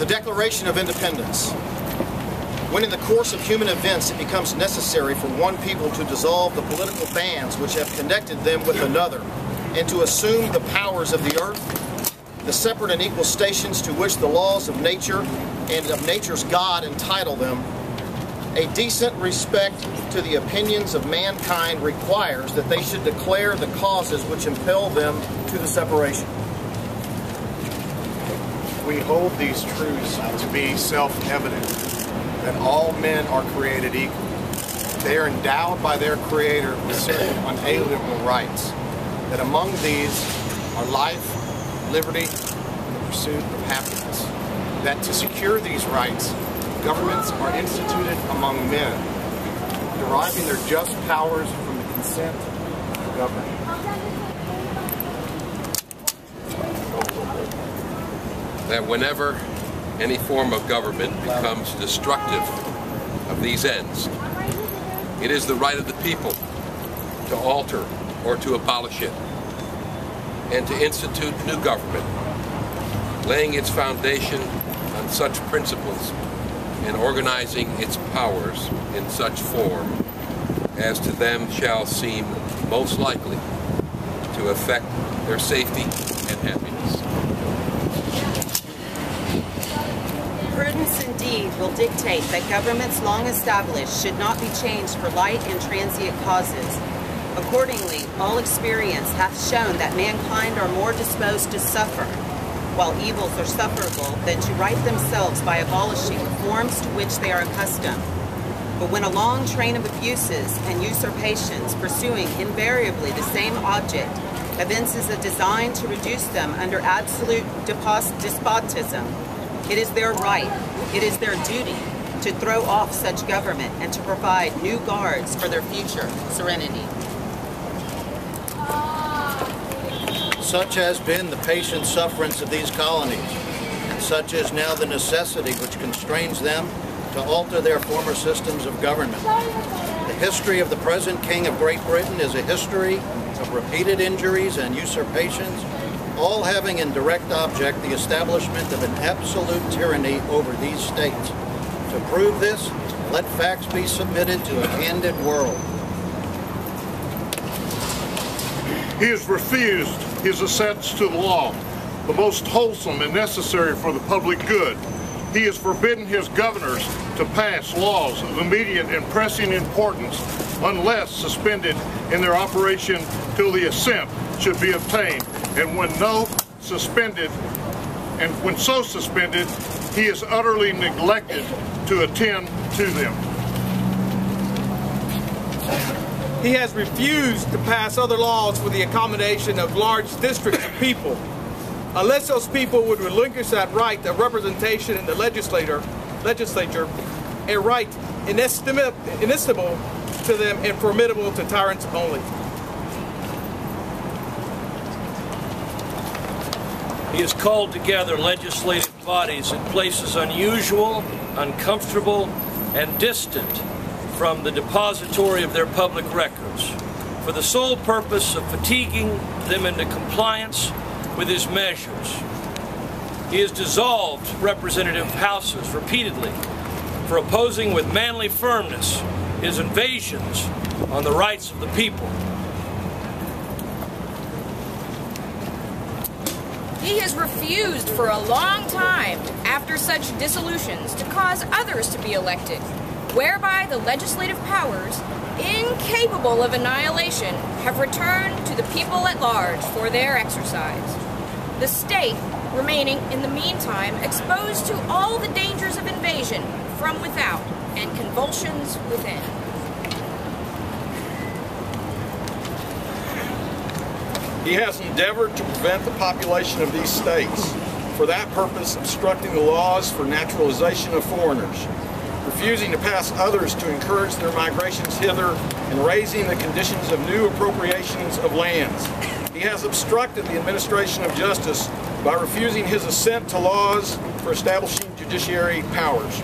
The Declaration of Independence. When in the course of human events it becomes necessary for one people to dissolve the political bands which have connected them with another, and to assume the powers of the earth, the separate and equal stations to which the laws of nature and of nature's God entitle them, a decent respect to the opinions of mankind requires that they should declare the causes which impel them to the separation. We hold these truths to be self-evident, that all men are created equal. They are endowed by their Creator with certain unalienable rights, that among these are life, liberty, and the pursuit of happiness. That to secure these rights, governments are instituted among men, deriving their just powers from the consent of the governed. That whenever any form of government becomes destructive of these ends, it is the right of the people to alter or to abolish it, and to institute new government, laying its foundation on such principles and organizing its powers in such form as to them shall seem most likely to affect their safety and happiness. Prudence indeed will dictate that governments long established should not be changed for light and transient causes. Accordingly, all experience hath shown that mankind are more disposed to suffer, while evils are sufferable, than to right themselves by abolishing forms to which they are accustomed. But when a long train of abuses and usurpations, pursuing invariably the same object, evinces a design to reduce them under absolute despotism, it is their right, it is their duty, to throw off such government and to provide new guards for their future serenity. Such has been the patient sufferance of these colonies, and such is now the necessity which constrains them to alter their former systems of government. The history of the present King of Great Britain is a history of repeated injuries and usurpations, all having in direct object the establishment of an absolute tyranny over these states. To prove this, let facts be submitted to a candid world. He has refused his assents to the law, the most wholesome and necessary for the public good. He has forbidden his governors to pass laws of immediate and pressing importance unless suspended in their operation till the assent should be obtained. And when so suspended, he is utterly neglected to attend to them. He has refused to pass other laws for the accommodation of large districts of people, unless those people would relinquish that right of representation in the legislature, a right inestimable to them and formidable to tyrants only. He has called together legislative bodies in places unusual, uncomfortable, and distant from the depository of their public records, for the sole purpose of fatiguing them into compliance with his measures. He has dissolved representative houses repeatedly for opposing with manly firmness his invasions on the rights of the people. He has refused for a long time, after such dissolutions, to cause others to be elected, whereby the legislative powers, incapable of annihilation, have returned to the people at large for their exercise. The state remaining in the meantime exposed to all the dangers of invasion from without and convulsions within. He has endeavored to prevent the population of these states, for that purpose obstructing the laws for naturalization of foreigners, refusing to pass others to encourage their migrations hither, and raising the conditions of new appropriations of lands. He has obstructed the administration of justice by refusing his assent to laws for establishing judiciary powers.